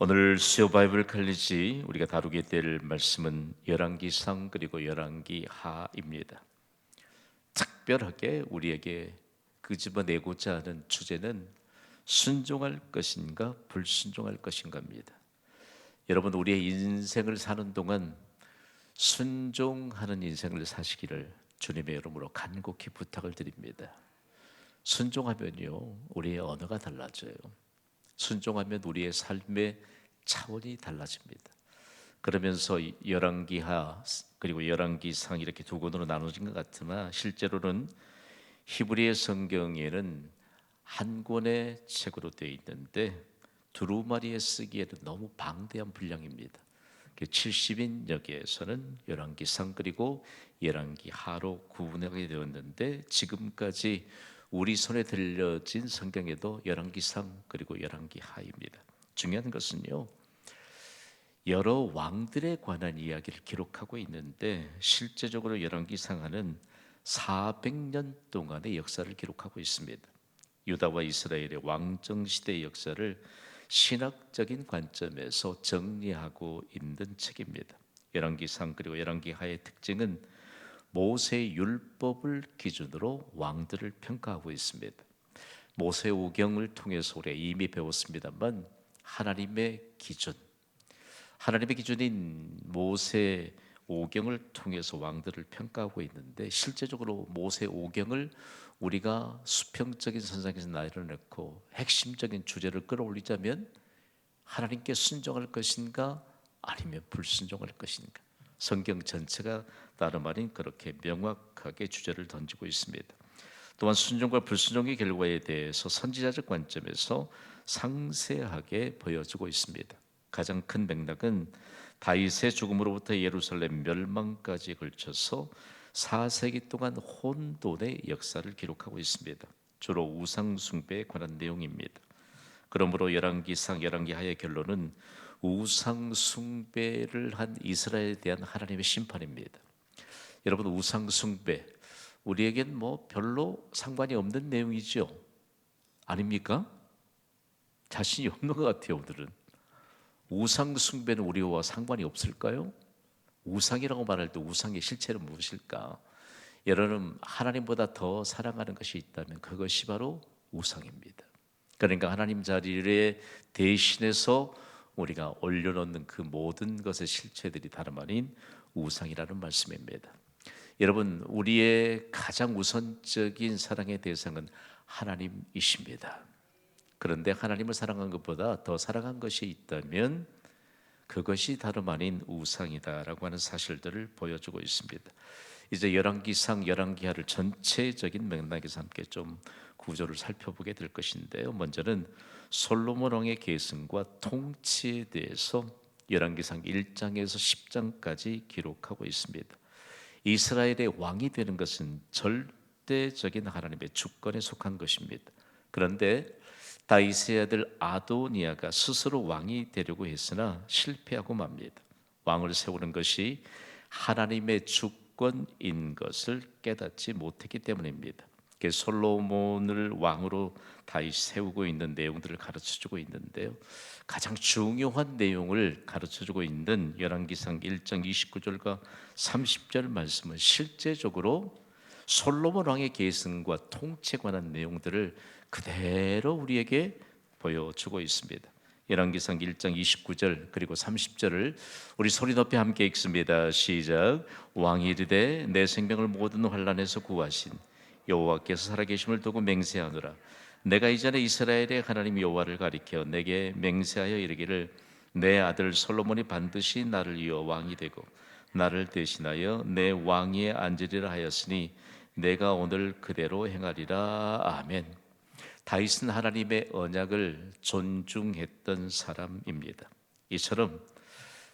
오늘 수요 바이블 칼리지 우리가 다루게 될 말씀은 열왕기상 그리고 열왕기하입니다. 특별하게 우리에게 끄집어내고자 하는 주제는 순종할 것인가 불순종할 것인가입니다. 여러분, 우리의 인생을 사는 동안 순종하는 인생을 사시기를 주님의 이름으로 간곡히 부탁을 드립니다. 순종하면요, 우리의 언어가 달라져요. 순종하면 우리의 삶의 차원이 달라집니다. 그러면서 열왕기하 그리고 열왕기상 이렇게 두 권으로 나눠진 것 같으나 실제로는 히브리의 성경에는 한 권의 책으로 되어 있는데 두루마리에 쓰기에는 너무 방대한 분량입니다. 70인역에서는 열왕기상 그리고 열왕기하로 구분하게 되었는데, 지금까지 우리 손에 들려진 성경에도 열왕기상 그리고 열왕기하입니다. 중요한 것은요, 여러 왕들에 관한 이야기를 기록하고 있는데 실제적으로 열왕기상하는 400년 동안의 역사를 기록하고 있습니다. 유다와 이스라엘의 왕정 시대의 역사를 신학적인 관점에서 정리하고 있는 책입니다. 열왕기상 그리고 열왕기하의 특징은 모세 율법을 기준으로 왕들을 평가하고 있습니다. 모세 오경을 통해서 우리가 이미 배웠습니다만 하나님의 기준인 모세 오경을 통해서 왕들을 평가하고 있는데, 실제적으로 모세 오경을 우리가 수평적인 선상에서 나열해놓고 핵심적인 주제를 끌어올리자면 하나님께 순종할 것인가 아니면 불순종할 것인가, 성경 전체가 다름 아닌 그렇게 명확하게 주제를 던지고 있습니다. 또한 순종과 불순종의 결과에 대해서 선지자적 관점에서 상세하게 보여주고 있습니다. 가장 큰 맥락은 다윗의 죽음으로부터 예루살렘 멸망까지 걸쳐서 4세기 동안 혼돈의 역사를 기록하고 있습니다. 주로 우상 숭배에 관한 내용입니다. 그러므로 열왕기상 열왕기하의 결론은 우상 숭배를 한 이스라엘에 대한 하나님의 심판입니다. 여러분, 우상 숭배 우리에겐 뭐 별로 상관이 없는 내용이죠, 아닙니까? 자신이 없는 것 같아요. 오늘은 우상 숭배는 우리와 상관이 없을까요? 우상이라고 말할 때 우상의 실체는 무엇일까? 여러분, 하나님보다 더 사랑하는 것이 있다면 그것이 바로 우상입니다. 그러니까 하나님 자리에 대신해서 우리가 올려놓는 그 모든 것의 실체들이 다름 아닌 우상이라는 말씀입니다. 여러분, 우리의 가장 우선적인 사랑의 대상은 하나님이십니다. 그런데 하나님을 사랑한 것보다 더 사랑한 것이 있다면 그것이 다름 아닌 우상이다라고 하는 사실들을 보여주고 있습니다. 이제 열왕기상 열왕기하를 전체적인 맥락에서 함께 좀 구조를 살펴보게 될 것인데요. 먼저는 솔로몬 왕의 계승과 통치에 대해서 열왕기상 1장에서 10장까지 기록하고 있습니다. 이스라엘의 왕이 되는 것은 절대적인 하나님의 주권에 속한 것입니다. 그런데 다윗의 아들 아도니아가 스스로 왕이 되려고 했으나 실패하고 맙니다. 왕을 세우는 것이 하나님의 주권인 것을 깨닫지 못했기 때문입니다. 솔로몬을 왕으로 다윗이 세우고 있는 내용들을 가르쳐주고 있는데요, 가장 중요한 내용을 가르쳐주고 있는 열왕기상 1장 29절과 30절 말씀은 실제적으로 솔로몬 왕의 계승과 통치에 관한 내용들을 그대로 우리에게 보여주고 있습니다. 열왕기상 1장 29절 그리고 30절을 우리 소리 높이 함께 읽습니다. 시작. 왕이 이르되 내 생명을 모든 환난에서 구하신 여호와께서 살아계심을 두고 맹세하노라. 내가 이전에 이스라엘의 하나님 여호와를 가리켜 내게 맹세하여 이르기를 내 아들 솔로몬이 반드시 나를 이어 왕이 되고 나를 대신하여 내 왕위에 앉으리라 하였으니 내가 오늘 그대로 행하리라. 아멘. 다윗은 하나님의 언약을 존중했던 사람입니다. 이처럼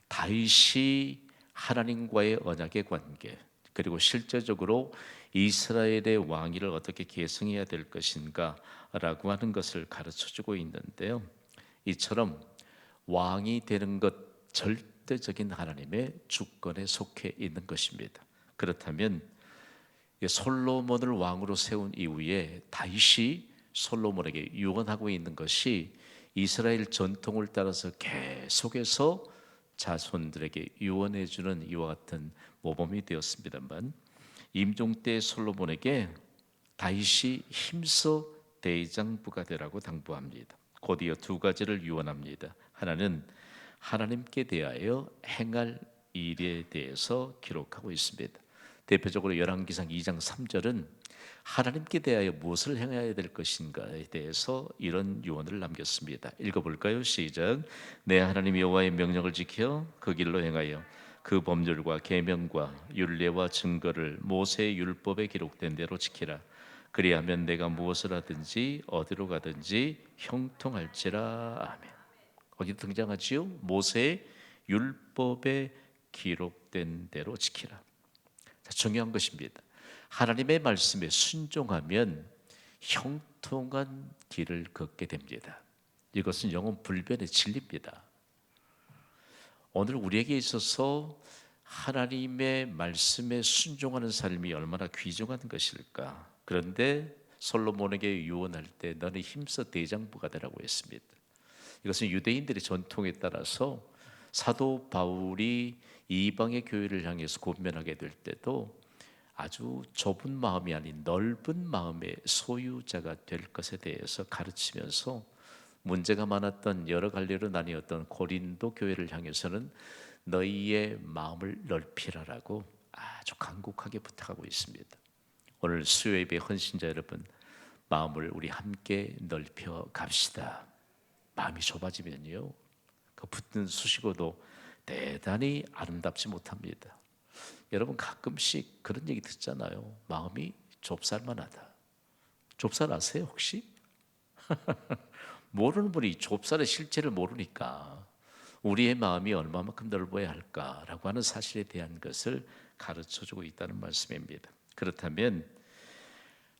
다윗이 하나님과의 언약의 관계, 그리고 실제적으로 이스라엘의 왕위를 어떻게 계승해야 될 것인가 라고 하는 것을 가르쳐주고 있는데요, 이처럼 왕이 되는 것 절대적인 하나님의 주권에 속해 있는 것입니다. 그렇다면 솔로몬을 왕으로 세운 이후에 다윗이 솔로몬에게 유언하고 있는 것이 이스라엘 전통을 따라서 속에서 자손들에게 유언해 주는 이와 같은 모범이 되었습니다만, 임종 때 솔로몬에게 다윗이 힘써 대장부가 되라고 당부합니다. 곧이어 두 가지를 유언합니다. 하나는 하나님께 대하여 행할 일에 대해서 기록하고 있습니다. 대표적으로 열왕기상 2장 3절은 하나님께 대하여 무엇을 행해야 될 것인가에 대해서 이런 유언을 남겼습니다. 읽어볼까요? 시작. 내 하나님 여호와의 명령을 지켜 그 길로 행하여 그 법률과 계명과 율례와 증거를 모세의 율법에 기록된 대로 지키라. 그리하면 내가 무엇을 하든지 어디로 가든지 형통할지라. 아멘. 거기 등장하지요. 모세의 율법에 기록된 대로 지키라. 자, 중요한 것입니다. 하나님의 말씀에 순종하면 형통한 길을 걷게 됩니다. 이것은 영원 불변의 진리입니다. 오늘 우리에게 있어서 하나님의 말씀에 순종하는 삶이 얼마나 귀중한 것일까. 그런데 솔로몬에게 유언할 때 너는 힘써 대장부가 되라고 했습니다. 이것은 유대인들의 전통에 따라서 사도 바울이 이방의 교회를 향해서 권면하게 될 때도 아주 좁은 마음이 아닌 넓은 마음의 소유자가 될 것에 대해서 가르치면서 문제가 많았던 여러 갈래로 나뉘었던 고린도 교회를 향해서는 너희의 마음을 넓히라라고 아주 간곡하게 부탁하고 있습니다. 오늘 수요예배 헌신자 여러분, 마음을 우리 함께 넓혀 갑시다. 마음이 좁아지면요, 그 붙는 수식어도 대단히 아름답지 못합니다. 여러분 가끔씩 그런 얘기 듣잖아요. 마음이 좁쌀만하다. 좁쌀 아세요 혹시? 모르는 분이 좁쌀의 실체를 모르니까 우리의 마음이 얼마만큼 넓어야 할까라고 하는 사실에 대한 것을 가르쳐주고 있다는 말씀입니다. 그렇다면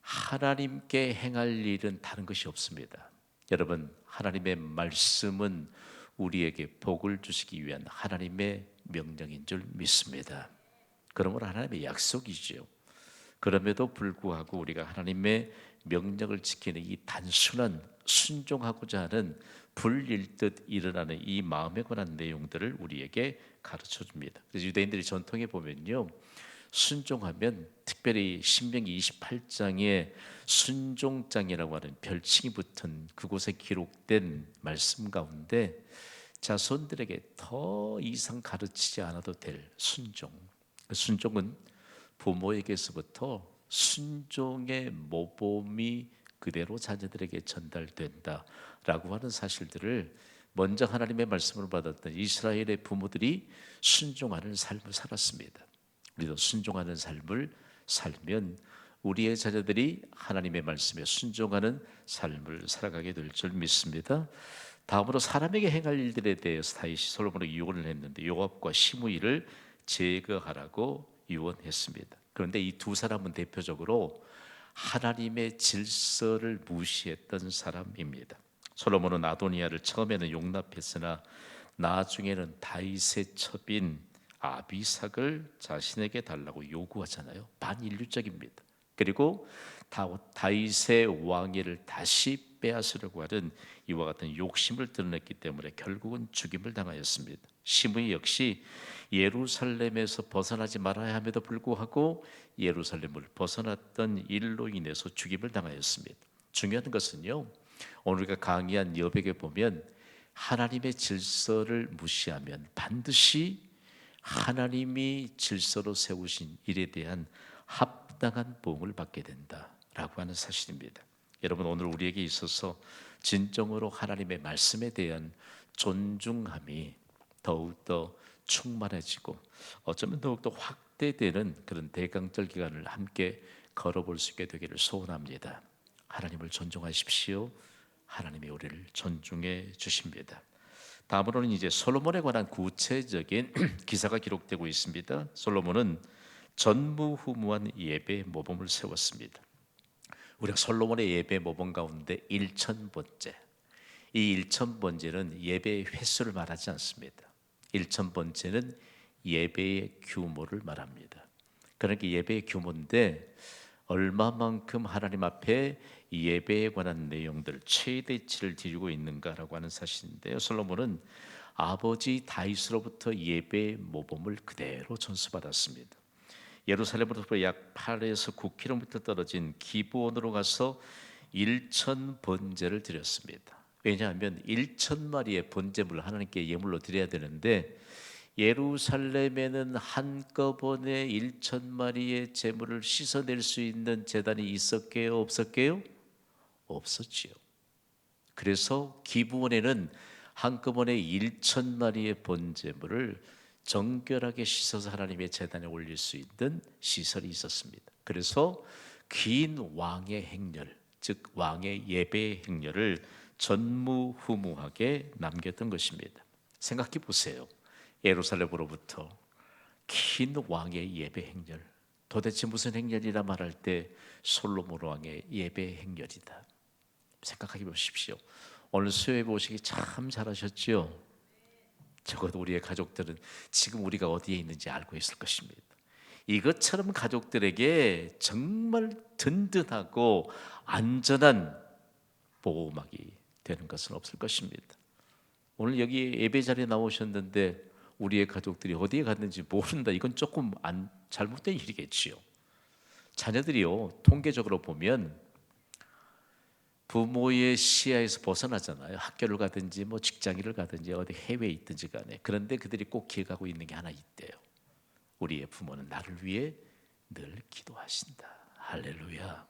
하나님께 행할 일은 다른 것이 없습니다. 여러분, 하나님의 말씀은 우리에게 복을 주시기 위한 하나님의 명령인 줄 믿습니다. 그러므로 하나님의 약속이죠. 그럼에도 불구하고 우리가 하나님의 명령을 지키는 이 단순한 순종하고자 하는 불일듯 일어나는 이 마음에 관한 내용들을 우리에게 가르쳐 줍니다. 그래서 유대인들이 전통에 보면요, 순종하면 특별히 신명기 28장에 순종장이라고 하는 별칭이 붙은 그곳에 기록된 말씀 가운데 자손들에게 더 이상 가르치지 않아도 될 순종, 그 순종은 부모에게서부터 순종의 모범이 그대로 자녀들에게 전달된다라고 하는 사실들을 먼저 하나님의 말씀을 받았던 이스라엘의 부모들이 순종하는 삶을 살았습니다. 우리도 순종하는 삶을 살면 우리의 자녀들이 하나님의 말씀에 순종하는 삶을 살아가게 될 줄 믿습니다. 다음으로 사람에게 행할 일들에 대해서 다윗이 솔로몬에게 유언을 했는데 요압과 시므이를 제거하라고 유언했습니다. 그런데 이 두 사람은 대표적으로 하나님의 질서를 무시했던 사람입니다. 솔로몬은 아도니아를 처음에는 용납했으나 나중에는 다윗의 첩인 아비삭을 자신에게 달라고 요구하잖아요. 반인륜적입니다. 그리고 다윗의 왕위를 다시 빼앗으려고 하는 이와 같은 욕심을 드러냈기 때문에 결국은 죽임을 당하였습니다. 시므이 역시 예루살렘에서 벗어나지 말아야 함에도 불구하고 예루살렘을 벗어났던 일로 인해서 죽임을 당하였습니다. 중요한 것은요, 오늘 우리가 강의한 여백에 보면 하나님의 질서를 무시하면 반드시 하나님이 질서로 세우신 일에 대한 합당한 보응을 받게 된다라고 하는 사실입니다. 여러분, 오늘 우리에게 있어서 진정으로 하나님의 말씀에 대한 존중함이 더욱더 충만해지고 어쩌면 더욱더 확대되는 그런 대강절 기간을 함께 걸어볼 수 있게 되기를 소원합니다. 하나님을 존중하십시오. 하나님이 우리를 존중해 주십니다. 다음으로는 이제 솔로몬에 관한 구체적인 기사가 기록되고 있습니다. 솔로몬은 전무후무한 예배 모범을 세웠습니다. 우리가 솔로몬의 예배 모범 가운데 1000번째, 이 1000번째는 예배의 횟수를 말하지 않습니다. 1000번째는 예배의 규모를 말합니다. 그러니까 예배의 규모인데 얼마만큼 하나님 앞에 예배에 관한 내용들 최대치를 드리고 있는가라고 하는 사실인데요. 솔로몬은 아버지 다윗으로부터 예배 모범을 그대로 전수받았습니다. 예루살렘으로부터 약 8에서 9km 떨어진 기브온으로 가서 1천 번제를 드렸습니다. 왜냐하면 1천 마리의 번제물을 하나님께 예물로 드려야 되는데 예루살렘에는 한꺼번에 1천 마리의 제물을 씻어낼 수 있는 제단이 있었게요, 없었게요? 없었지요. 그래서 기브온에는 한꺼번에 1천 마리의 번제물을 정결하게 씻어서 하나님의 제단에 올릴 수 있는 시설이 있었습니다. 그래서 긴 왕의 행렬, 즉 왕의 예배 행렬을 전무후무하게 남겼던 것입니다. 생각해 보세요. 예루살렘으로부터 긴 왕의 예배 행렬, 도대체 무슨 행렬이라 말할 때 솔로몬 왕의 예배 행렬이다. 생각해 보십시오. 오늘 수요예 오시기 참 잘하셨죠? 적어도 우리의 가족들은 지금 우리가 어디에 있는지 알고 있을 것입니다. 이것처럼 가족들에게 정말 든든하고 안전한 보호막이 되는 것은 없을 것입니다. 오늘 여기 예배 자리에 나오셨는데 우리의 가족들이 어디에 갔는지 모른다. 이건 조금 잘못된 일이겠지요. 자녀들이요, 통계적으로 보면 부모의 시야에서 벗어나잖아요. 학교를 가든지 뭐 직장을 가든지 어디 해외에 있든지 간에. 그런데 그들이 꼭 기억하고 있는 게 하나 있대요. 우리의 부모는 나를 위해 늘 기도하신다. 할렐루야.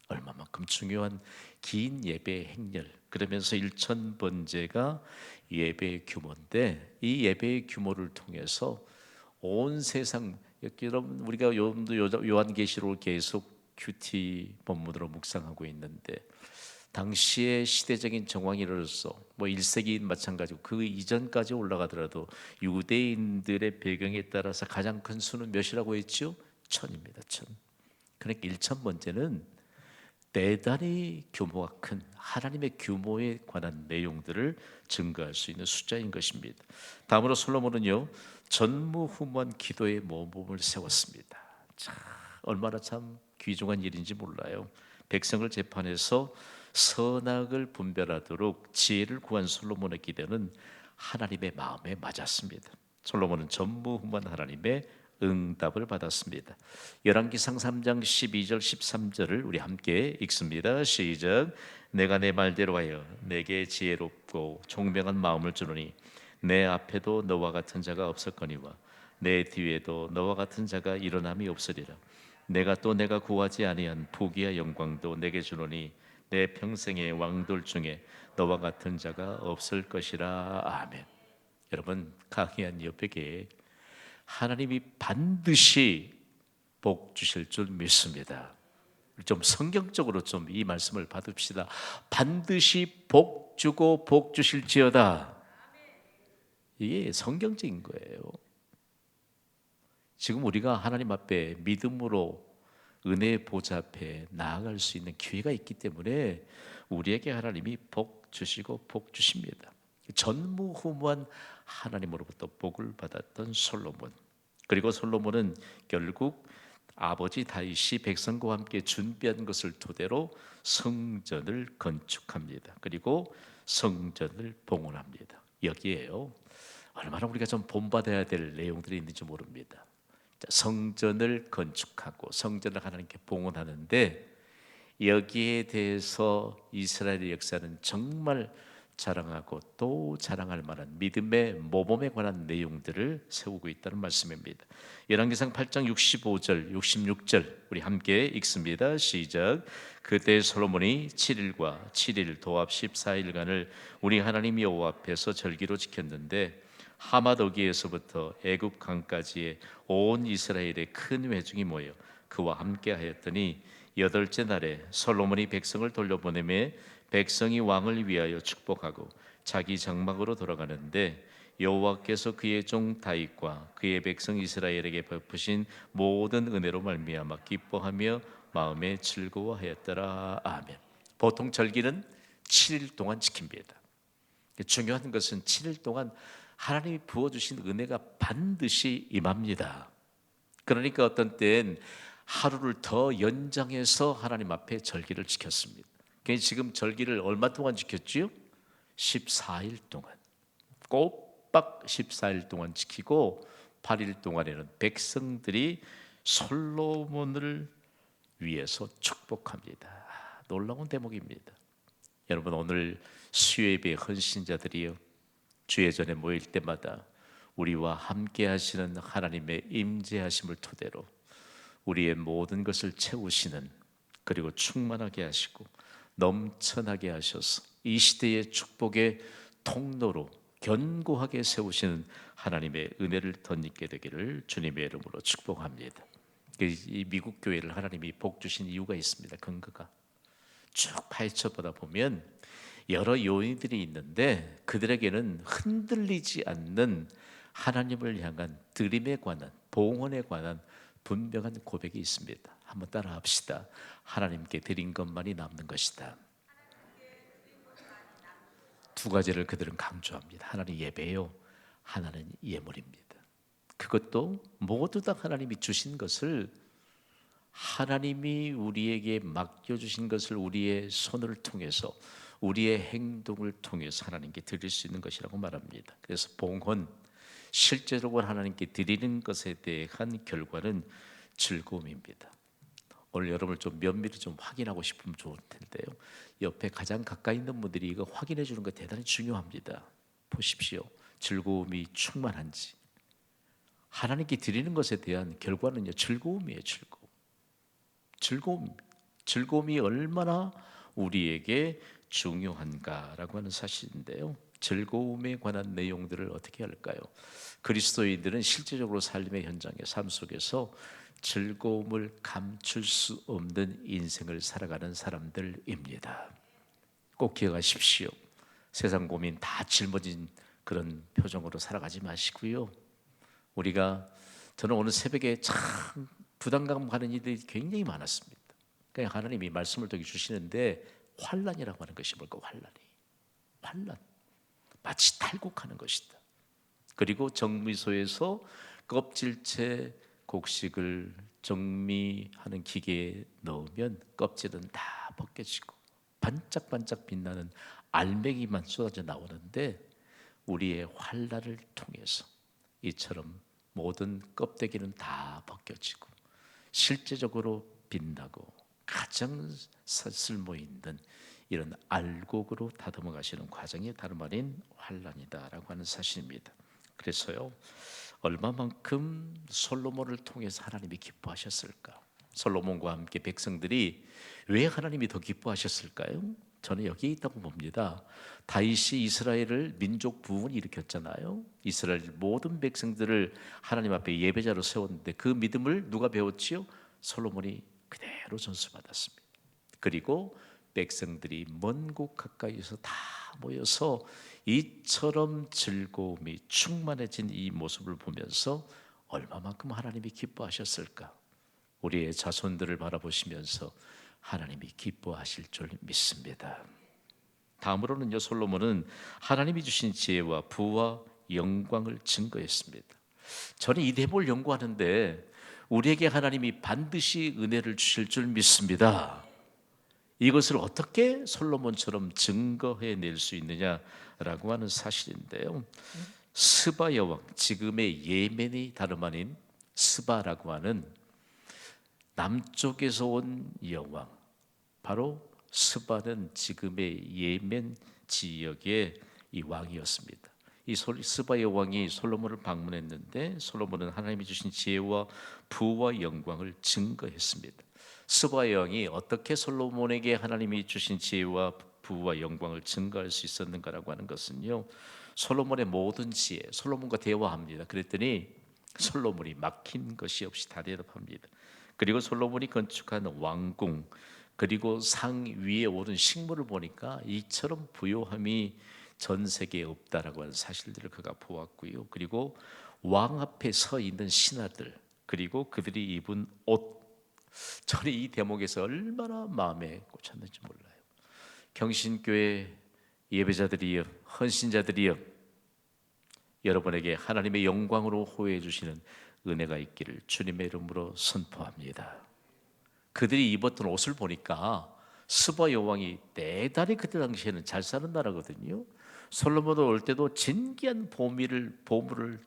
얼마만큼 중요한 긴 예배 행렬. 그러면서 1천 번제가 예배의 규모인데 이 예배의 규모를 통해서 온 세상, 여러분 우리가 요한계시록을 계속 큐티 본문으로 묵상하고 있는데 당시의 시대적인 정황이 이르러서 뭐 1세기인 마찬가지고 그 이전까지 올라가더라도 유대인들의 배경에 따라서 가장 큰 수는 몇이라고 했죠? 1000입니다. 1000. 그러니까 1천 번째는 대단히 규모가 큰 하나님의 규모에 관한 내용들을 증거할 수 있는 숫자인 것입니다. 다음으로 솔로몬은요, 전무후무한 기도의 모범을 세웠습니다. 참 얼마나 참 귀중한 일인지 몰라요. 백성을 재판해서 선악을 분별하도록 지혜를 구한 솔로몬의 기도는 하나님의 마음에 맞았습니다. 솔로몬은 전무후무한 하나님의 응답을 받았습니다. 열왕기상 3장 12절 13절을 우리 함께 읽습니다. 시작. 내가 내 말대로 하여 내게 지혜롭고 총명한 마음을 주노니 내 앞에도 너와 같은 자가 없었거니와 내 뒤에도 너와 같은 자가 일어남이 없으리라. 내가 구하지 아니한 부귀와 영광도 내게 주노니 내 평생의 왕들 중에 너와 같은 자가 없을 것이라. 아멘. 여러분, 강의한 옆에게 하나님이 반드시 복 주실 줄 믿습니다. 좀 성경적으로 좀 이 말씀을 받읍시다. 반드시 복 주고 복 주실지어다. 이게 성경적인 거예요. 지금 우리가 하나님 앞에 믿음으로 은혜의 보좌 앞에 나아갈 수 있는 기회가 있기 때문에 우리에게 하나님이 복 주시고 복 주십니다. 전무후무한 하나님으로부터 복을 받았던 솔로몬. 그리고 솔로몬은 결국 아버지 다윗이 백성과 함께 준비한 것을 토대로 성전을 건축합니다. 그리고 성전을 봉헌합니다. 여기에요. 얼마나 우리가 좀 본받아야 될 내용들이 있는지 모릅니다. 성전을 건축하고 성전을 하나님께 봉헌하는데 여기에 대해서 이스라엘의 역사는 정말 자랑하고 또 자랑할 만한 믿음의 모범에 관한 내용들을 세우고 있다는 말씀입니다. 열왕기상 8장 65절 66절 우리 함께 읽습니다. 시작. 그때 솔로몬이 7일과 7일 도합 14일간을 우리 하나님 여호와 앞에서 절기로 지켰는데 하마더기에서부터 애굽 강까지의 온 이스라엘의 큰 회중이 모여 그와 함께 하였더니 여덟째 날에 솔로몬이 백성을 돌려보내매 백성이 왕을 위하여 축복하고 자기 장막으로 돌아가는데 여호와께서 그의 종 다윗과 그의 백성 이스라엘에게 베푸신 모든 은혜로 말미암아 기뻐하며 마음에 즐거워하였더라. 아멘. 보통 절기는 7일 동안 지킵니다. 중요한 것은 7일 동안 하나님이 부어주신 은혜가 반드시 임합니다. 그러니까 어떤 때는 하루를 더 연장해서 하나님 앞에 절기를 지켰습니다. 지금 절기를 얼마 동안 지켰지요? 14일 동안. 꼬박 14일 동안 지키고 8일 동안에는 백성들이 솔로몬을 위해서 축복합니다. 놀라운 대목입니다. 여러분, 오늘 수요예배 헌신자들이요, 주의 전에 모일 때마다 우리와 함께 하시는 하나님의 임재하심을 토대로 우리의 모든 것을 채우시는, 그리고 충만하게 하시고 넘쳐나게 하셔서 이 시대의 축복의 통로로 견고하게 세우시는 하나님의 은혜를 덧입게 되기를 주님의 이름으로 축복합니다. 이 미국 교회를 하나님이 복 주신 이유가 있습니다. 근거가 쭉 파헤쳐 보다 보면 여러 요인들이 있는데, 그들에게는 흔들리지 않는 하나님을 향한 드림에 관한, 봉헌에 관한 분명한 고백이 있습니다. 한번 따라 합시다. 하나님께 드린 것만이 남는 것이다. 두 가지를 그들은 강조합니다. 하나는 예배요, 하나는 예물입니다. 그것도 모두 다 하나님이 주신 것을, 하나님이 우리에게 맡겨주신 것을 우리의 손을 통해서, 우리의 행동을 통해서 하나님께 드릴 수 있는 것이라고 말합니다. 그래서 봉헌, 실제적으로 하나님께 드리는 것에 대한 결과는 즐거움입니다. 오늘 여러분을 좀 면밀히 좀 확인하고 싶으면 좋을 텐데요, 옆에 가장 가까이 있는 분들이 이거 확인해 주는 거 대단히 중요합니다. 보십시오. 즐거움이 충만한지. 하나님께 드리는 것에 대한 결과는요, 즐거움이에요. 즐거움이 얼마나 우리에게 중요한가라고 하는 사실인데요, 즐거움에 관한 내용들을 어떻게 할까요? 그리스도인들은 실제적으로 삶의 현장의 삶 속에서 즐거움을 감출 수 없는 인생을 살아가는 사람들입니다. 꼭 기억하십시오. 세상 고민 다 짊어진 그런 표정으로 살아가지 마시고요. 저는 오늘 새벽에 참 부담감 가는 일들이 굉장히 많았습니다. 그러니까 하나님이 말씀을 또 주시는데, 환난이라고 하는 것이 뭘까? 환난, 마치 탈곡하는 것이다. 그리고 정미소에서 껍질째 곡식을 정미하는 기계에 넣으면 껍질은 다 벗겨지고 반짝반짝 빛나는 알맹이만 쏟아져 나오는데, 우리의 환난을 통해서 이처럼 모든 껍데기는 다 벗겨지고 실제적으로 빛나고 가장 쓸모있는 이런 알곡으로 다듬어 가시는 과정이 다름 아닌 환난이다라고 하는 사실입니다. 그래서요, 얼마만큼 솔로몬을 통해서 하나님이 기뻐하셨을까? 솔로몬과 함께 백성들이 왜 하나님이 더 기뻐하셨을까요? 저는 여기에 있다고 봅니다. 다윗이 이스라엘을 민족 부흥을 일으켰잖아요. 이스라엘 모든 백성들을 하나님 앞에 예배자로 세웠는데, 그 믿음을 누가 배웠지요? 솔로몬이 그대로 전수받았습니다. 그리고 백성들이 먼 곳 가까이에서 다 모여서 이처럼 즐거움이 충만해진 이 모습을 보면서 얼마만큼 하나님이 기뻐하셨을까? 우리의 자손들을 바라보시면서 하나님이 기뻐하실 줄 믿습니다. 다음으로는요, 솔로몬은 하나님이 주신 지혜와 부와 영광을 증거했습니다. 저는 이 대목을 연구하는데, 우리에게 하나님이 반드시 은혜를 주실 줄 믿습니다. 이것을 어떻게 솔로몬처럼 증거해낼 수 있느냐라고 하는 사실인데요, 스바 여왕, 지금의 예멘이 다름 아닌 스바라고 하는 남쪽에서 온 여왕, 바로 스바는 지금의 예멘 지역의 이 왕이었습니다. 이 스바 여왕이 솔로몬을 방문했는데, 솔로몬은 하나님이 주신 지혜와 부와 영광을 증거했습니다. 스바 여왕이 어떻게 솔로몬에게 하나님이 주신 지혜와 부와 영광을 증거할 수 있었는가라고 하는 것은요, 솔로몬의 모든 지혜, 솔로몬과 대화합니다. 그랬더니 솔로몬이 막힌 것이 없이 다 대답합니다. 그리고 솔로몬이 건축한 왕궁, 그리고 상 위에 오른 식물을 보니까 이처럼 부요함이 전 세계에 없다라고 하는 사실들을 그가 보았고요. 그리고 왕 앞에 서 있는 신하들, 그리고 그들이 입은 옷, 저는 이 대목에서 얼마나 마음에 꽂혔는지 몰라요. 경신교회 예배자들이여, 헌신자들이여, 여러분에게 하나님의 영광으로 호해해 주시는 은혜가 있기를 주님의 이름으로 선포합니다. 그들이 입었던 옷을 보니까 스바 여왕이 대단히 그때 당시에는 잘 사는 나라거든요. 솔로몬은 올 때도 진귀한 보물을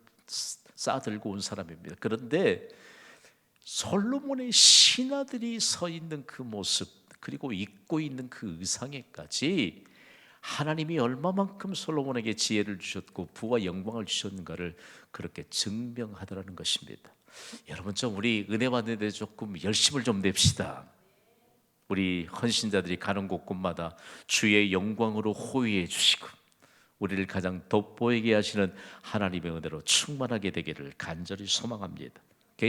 싸들고 온 사람입니다. 그런데 솔로몬의 신하들이 서 있는 그 모습, 그리고 입고 있는 그 의상에까지 하나님이 얼마만큼 솔로몬에게 지혜를 주셨고 부와 영광을 주셨는가를 그렇게 증명하더라는 것입니다. 여러분, 좀 우리 은혜 받는데 조금 열심을 좀 냅시다. 우리 헌신자들이 가는 곳곳마다 주의 영광으로 호위해 주시고 우리를 가장 돋보이게 하시는 하나님의 은혜로 충만하게 되기를 간절히 소망합니다.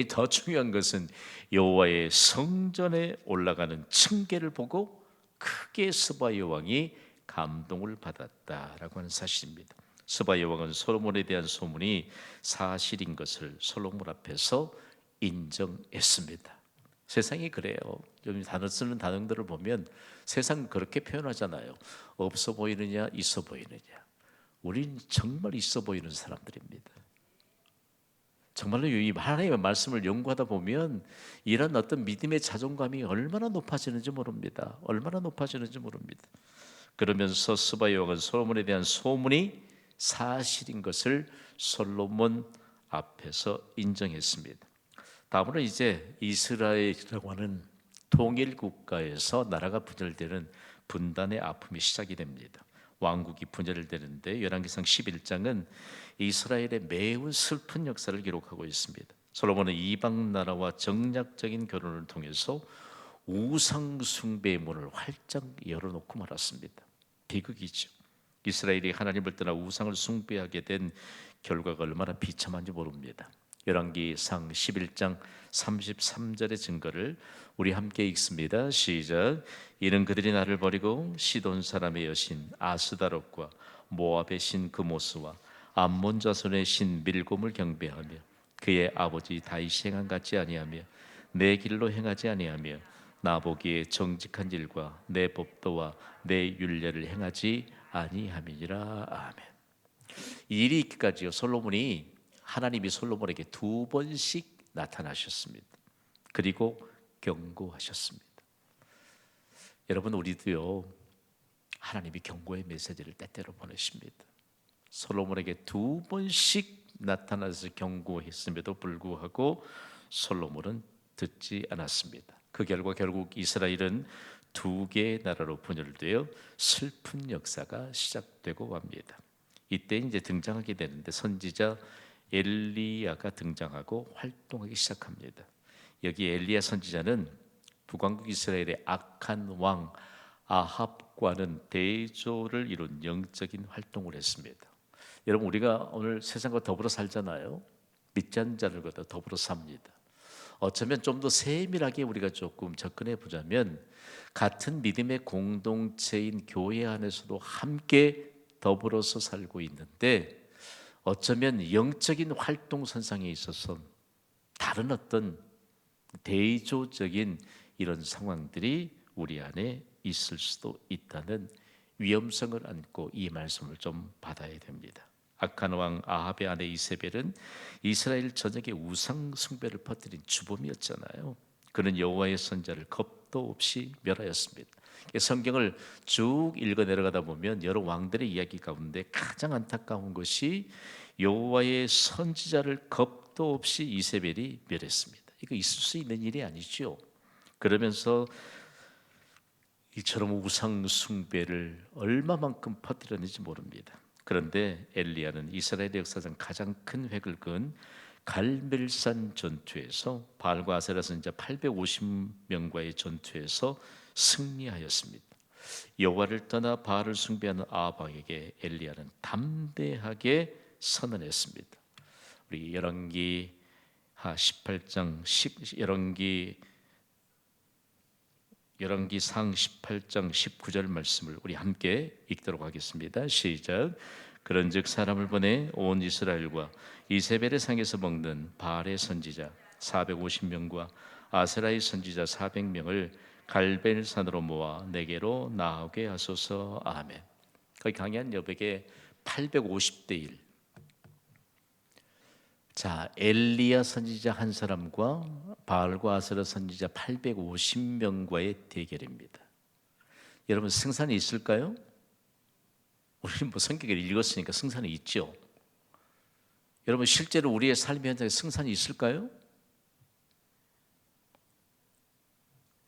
더 중요한 것은 여호와의 성전에 올라가는 층계를 보고 크게 스바 여왕이 감동을 받았다라고 하는 사실입니다. 스바 여왕은 솔로몬에 대한 소문이 사실인 것을 솔로몬 앞에서 인정했습니다. 세상이 그래요. 좀 단어 쓰는 단어들을 보면 세상 그렇게 표현하잖아요. 없어 보이느냐, 있어 보이느냐. 우린 정말 있어 보이는 사람들입니다. 정말로 이 하나님의 말씀을 연구하다 보면 이런 어떤 믿음의 자존감이 얼마나 높아지는지 모릅니다. 얼마나 높아지는지 모릅니다. 그러면서 스바 여왕은 솔로몬에 대한 소문이 사실인 것을 솔로몬 앞에서 인정했습니다. 다음으로 이제 이스라엘이라고 하는 통일 국가에서 나라가 분열되는 분단의 아픔이 시작이 됩니다. 왕국이 분열되는데 열왕기상 11장은 이스라엘의 매우 슬픈 역사를 기록하고 있습니다. 솔로몬은 이방 나라와 정략적인 결혼을 통해서 우상 숭배의 문을 활짝 열어놓고 말았습니다. 비극이죠. 이스라엘이 하나님을 떠나 우상을 숭배하게 된 결과가 얼마나 비참한지 모릅니다. 열왕기상 11장 33절의 증거를 우리 함께 읽습니다. 시작. 이는 그들이 나를 버리고 시돈 사람의 여신 아스다롯과 모압의 신 그모스와 암몬 자손의 신 밀곰을 경배하며 그의 아버지 다윗이 행한 같지 아니하며 내 길로 행하지 아니하며 나보기에 정직한 일과 내 법도와 내 율례를 행하지 아니함이니라. 아멘. 이 일이 있기까지요, 솔로몬이 하나님이 솔로몬에게 2번씩 나타나셨습니다. 그리고 경고하셨습니다. 여러분, 우리도요, 하나님이 경고의 메시지를 때때로 보내십니다. 솔로몬에게 2번씩 나타나서 경고했음에도 불구하고 솔로몬은 듣지 않았습니다. 그 결과 결국 이스라엘은 2개의 나라로 분열되어 슬픈 역사가 시작되고 합니다. 이때 이제 등장하게 되는데 선지자 엘리야가 등장하고 활동하기 시작합니다. 여기 엘리야 선지자는 북왕국 이스라엘의 악한 왕 아합과는 대조를 이룬 영적인 활동을 했습니다. 여러분, 우리가 오늘 세상과 더불어 살잖아요. 믿지 않는 자들과 더불어 삽니다. 어쩌면 좀 더 세밀하게 우리가 조금 접근해 보자면 같은 믿음의 공동체인 교회 안에서도 함께 더불어서 살고 있는데 어쩌면 영적인 활동선상에 있어서 다른 어떤 대조적인 이런 상황들이 우리 안에 있을 수도 있다는 위험성을 안고 이 말씀을 좀 받아야 됩니다. 악한 왕 아합의 아내 이세벨은 이스라엘 전역에 우상 숭배를 퍼뜨린 주범이었잖아요. 그는 여호와의 선자를 겁도 없이 멸하였습니다. 성경을 쭉 읽어 내려가다 보면 여러 왕들의 이야기 가운데 가장 안타까운 것이 여호와의 선지자를 겁도 없이 이세벨이 멸했습니다. 이거 있을 수 있는 일이 아니죠. 그러면서 이처럼 우상 숭배를 얼마만큼 퍼뜨렸는지 모릅니다. 그런데 엘리야는 이스라엘의 역사상 가장 큰 획을 그은 갈멜산 전투에서 바알과 아세라 선지자 850명과의 전투에서 승리하였습니다. 여호와를 떠나 바알을 숭배하는 아합 왕에게 엘리야는 담대하게 선언했습니다. 우리 열왕기 18장 열왕기상 18장 19절 말씀을 우리 함께 읽도록 하겠습니다. 시작. 그런즉 사람을 보내 온 이스라엘과 이세벨의 상에서 먹는 바알의 선지자 450명과 아세라의 선지자 400명을 갈멜산으로 모아 내게로 나오게 하소서. 아멘. 거기 강한 여백에 850대 1. 자, 엘리야 선지자 한 사람과 바알과 아세라 선지자 850명과의 대결입니다. 여러분, 승산이 있을까요? 우리는 뭐 성경을 읽었으니까 승산이 있죠. 여러분 실제로 우리의 삶의 현장에 승산이 있을까요?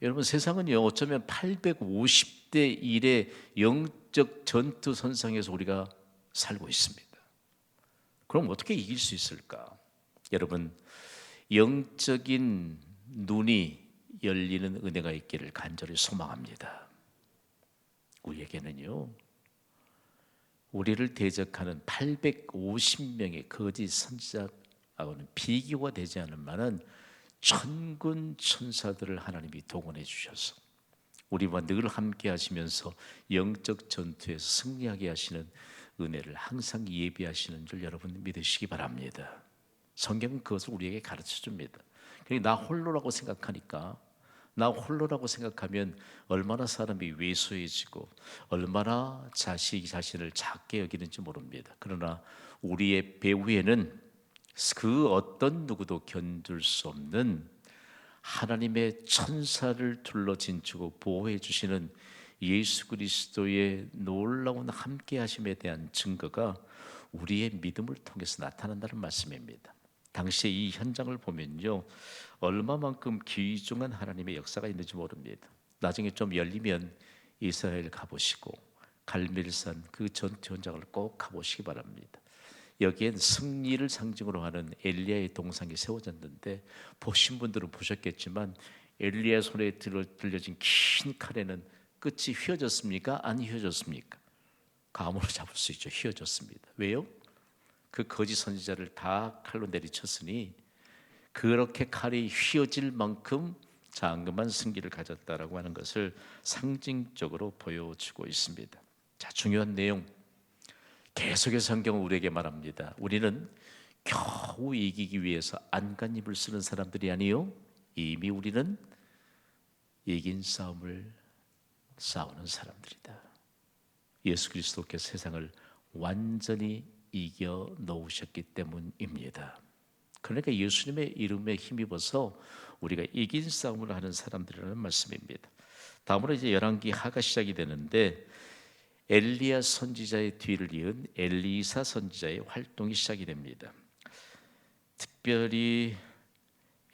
여러분 세상은요 어쩌면 850대 1의 영적 전투 선상에서 우리가 살고 있습니다. 그럼 어떻게 이길 수 있을까? 여러분 영적인 눈이 열리는 은혜가 있기를 간절히 소망합니다. 우리에게는요 우리를 대적하는 850명의 거짓 선지자하고는 비교가 되지 않을 만한 천군 천사들을 하나님이 동원해 주셔서 우리와 늘 함께 하시면서 영적 전투에서 승리하게 하시는 은혜를 항상 예비하시는 줄 여러분 믿으시기 바랍니다. 성경은 그것을 우리에게 가르쳐 줍니다. 나 홀로라고 생각하니까, 나 홀로라고 생각하면 얼마나 사람이 왜소해지고 얼마나 자신을 작게 여기는지 모릅니다. 그러나 우리의 배후에는 그 어떤 누구도 견줄 수 없는 하나님의 천사를 둘러 진치고 보호해 주시는 예수 그리스도의 놀라운 함께 하심에 대한 증거가 우리의 믿음을 통해서 나타난다는 말씀입니다. 당시에 이 현장을 보면요 얼마만큼 귀중한 하나님의 역사가 있는지 모릅니다. 나중에 좀 열리면 이스라엘 가보시고 갈멜산 그 전투 현장을 꼭 가보시기 바랍니다. 여기엔 승리를 상징으로 하는 엘리야의 동상이 세워졌는데 보신 분들은 보셨겠지만 엘리야 손에 들려진 긴 칼에는 끝이 휘어졌습니까? 안 휘어졌습니까? 감으로 잡을 수 있죠. 휘어졌습니다. 왜요? 그 거짓 선지자를 다 칼로 내리쳤으니 그렇게 칼이 휘어질 만큼 장엄한 승기를 가졌다라고 하는 것을 상징적으로 보여주고 있습니다. 자, 중요한 내용 계속해서 성경은 우리에게 말합니다. 우리는 겨우 이기기 위해서 안간힘을 쓰는 사람들이 아니요 이미 우리는 이긴 싸움을 싸우는 사람들이다. 예수 그리스도께서 세상을 완전히 이겨 놓으셨기 때문입니다. 그러니까 예수님의 이름에 힘입어서 우리가 이긴 싸움을 하는 사람들이라는 말씀입니다. 다음으로 이제 열왕기 하가 시작이 되는데 엘리야 선지자의 뒤를 이은 엘리사 선지자의 활동이 시작이 됩니다. 특별히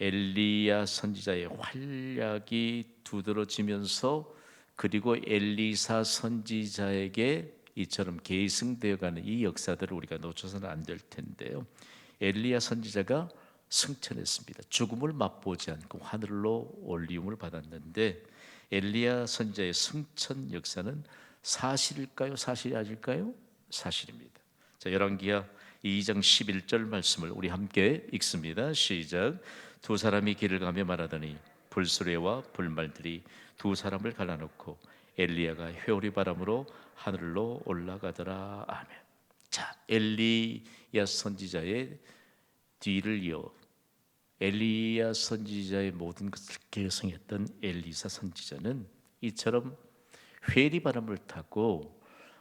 엘리야 선지자의 활약이 두드러지면서 그리고 엘리사 선지자에게 이처럼 계승되어가는 이 역사들을 우리가 놓쳐서는 안 될 텐데요. 엘리야 선지자가 승천했습니다. 죽음을 맛보지 않고 하늘로 올리움을 받았는데 엘리야 선지자의 승천 역사는 사실일까요? 사실이 아닐까요? 사실입니다. 자, 열왕기하 2장 11절 말씀을 우리 함께 읽습니다. 시작. 두 사람이 길을 가며 말하더니 불수레와 불말들이 두 사람을 갈라놓고 엘리야가 회오리 바람으로 하늘로 올라가더라. 아멘. 자, 엘리야 선지자의 뒤를 이어 엘리야 선지자의 모든 것을 계승했던 엘리사 선지자는 이처럼 회리 바람을 타고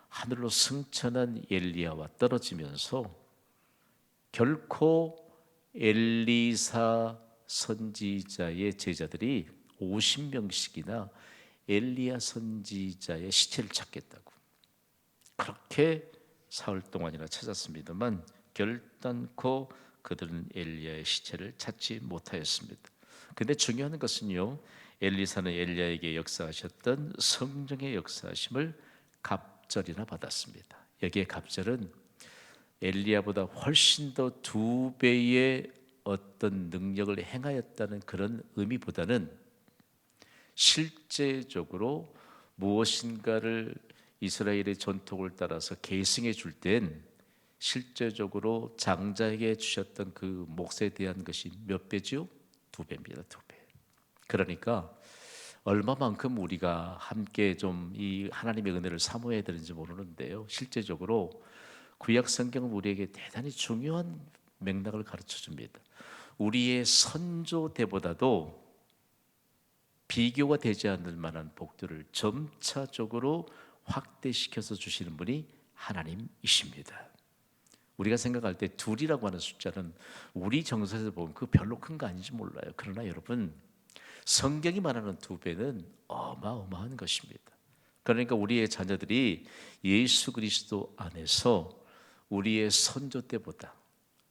하늘로 승천한 엘리야와 떨어지면서 결코 엘리사 선지자의 제자들이 50명씩이나 엘리야 선지자의 시체를 찾겠다고 그렇게 사흘 동안이나 찾았습니다만 결단코 그들은 엘리야의 시체를 찾지 못하였습니다. 근데 중요한 것은요 엘리사는 엘리야에게 역사하셨던 성령의 역사하심을 갑절이나 받았습니다. 여기에 갑절은 엘리야보다 훨씬 더 2배의 어떤 능력을 행하였다는 그런 의미보다는 실제적으로 무엇인가를 이스라엘의 전통을 따라서 계승해 줄 땐 실제적으로 장자에게 주셨던 그 몫에 대한 것이 몇 배죠? 2배입니다. 2배. 그러니까 얼마만큼 우리가 함께 좀 이 하나님의 은혜를 사모해야 되는지 모르는데요. 실제적으로 구약 성경은 우리에게 대단히 중요한 맥락을 가르쳐 줍니다. 우리의 선조대보다도 비교가 되지 않을 만한 복들을 점차적으로 확대시켜서 주시는 분이 하나님이십니다. 우리가 생각할 때 둘이라고 하는 숫자는 우리 정서에서 보면 그 별로 큰 거 아닌지 몰라요. 그러나 여러분 성경이 말하는 2배는 어마어마한 것입니다. 그러니까 우리의 자녀들이 예수 그리스도 안에서 우리의 선조 때보다,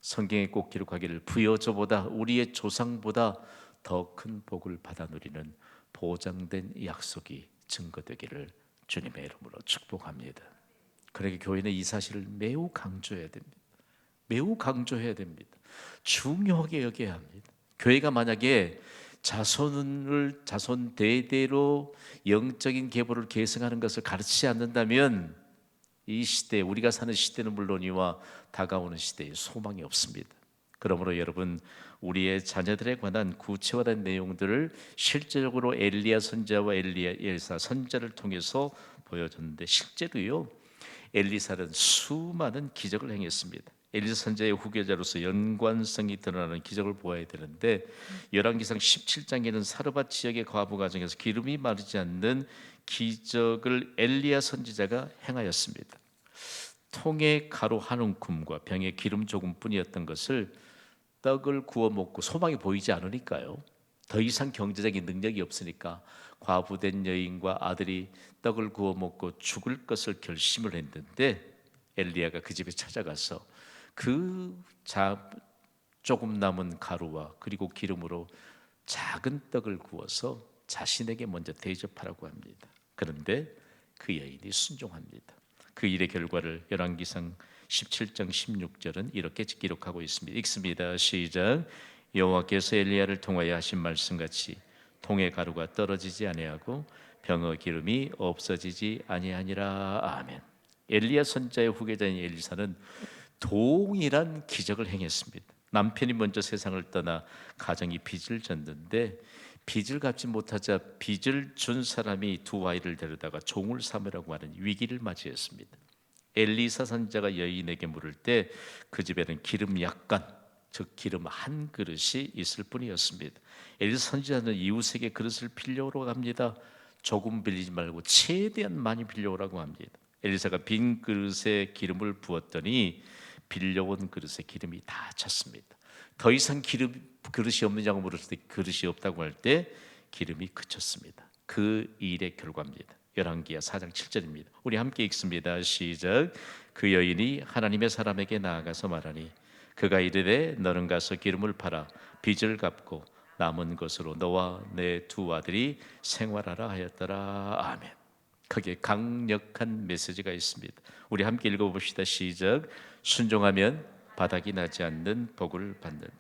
성경에 꼭 기록하기를 부여조보다 우리의 조상보다 더 큰 복을 받아 누리는 보장된 약속이 증거되기를 주님의 이름으로 축복합니다. 그러니까 교회는 이 사실을 매우 강조해야 됩니다. 매우 강조해야 됩니다. 중요하게 여겨야 합니다. 교회가 만약에 자손 대대로 영적인 계보를 계승하는 것을 가르치지 않는다면 이 시대, 우리가 사는 시대는 물론이와 다가오는 시대에 소망이 없습니다. 그러므로 여러분, 우리의 자녀들에 관한 구체화된 내용들을 실제적으로 엘리야 선지자와 엘사 선지자를 통해서 보여줬는데, 실제로요 엘리사는 수많은 기적을 행했습니다. 엘리사 선지자의 후계자로서 연관성이 드러나는 기적을 보아야 되는데, 열왕기상 17장에는 사르밧 지역의 과부 가정에서 기름이 마르지 않는 기적을 엘리야 선지자가 행하였습니다. 통에 가루 한 움큼과 병에 기름 조금뿐이었던 것을 떡을 구워 먹고, 소망이 보이지 않으니까요, 더 이상 경제적인 능력이 없으니까 과부된 여인과 아들이 떡을 구워 먹고 죽을 것을 결심을 했는데, 엘리야가 그 집에 찾아가서 그 조금 남은 가루와 그리고 기름으로 작은 떡을 구워서 자신에게 먼저 대접하라고 합니다. 그런데 그 여인이 순종합니다. 그 일의 결과를 열왕기상 17장 16절은 이렇게 기록하고 있습니다. 읽습니다. 시작. 여호와께서 엘리야를 통하여 하신 말씀같이 통의 가루가 떨어지지 아니하고 병의 기름이 없어지지 아니하니라. 아멘. 엘리야 선지자의 후계자인 엘리사는 동일한 기적을 행했습니다. 남편이 먼저 세상을 떠나 가정이 빚을 졌는데, 빚을 갚지 못하자 빚을 준 사람이 두 아이를 데려다가 종을 삼으라고 하는 위기를 맞이했습니다. 엘리사 선지자가 여인에게 물을 때 그 집에는 기름 약간, 즉 기름 한 그릇이 있을 뿐이었습니다. 엘리사 선지자는 이웃에게 그릇을 빌려오라고 합니다. 조금 빌리지 말고 최대한 많이 빌려오라고 합니다. 엘리사가 빈 그릇에 기름을 부었더니 빌려온 그릇에 기름이 다 찼습니다. 더 이상 그릇이 없느냐고 물었을 때 그릇이 없다고 할 때 기름이 그쳤습니다. 그 일의 결과입니다. 열왕기하 4장 7절입니다. 우리 함께 읽습니다. 시작. 그 여인이 하나님의 사람에게 나아가서 말하니 그가 이르되 너는 가서 기름을 팔아 빚을 갚고 남은 것으로 너와 내 두 아들이 생활하라 하였더라. 아멘. 거기에 강력한 메시지가 있습니다. 우리 함께 읽어봅시다. 시작. 순종하면 바닥이 나지 않는 복을 받는다.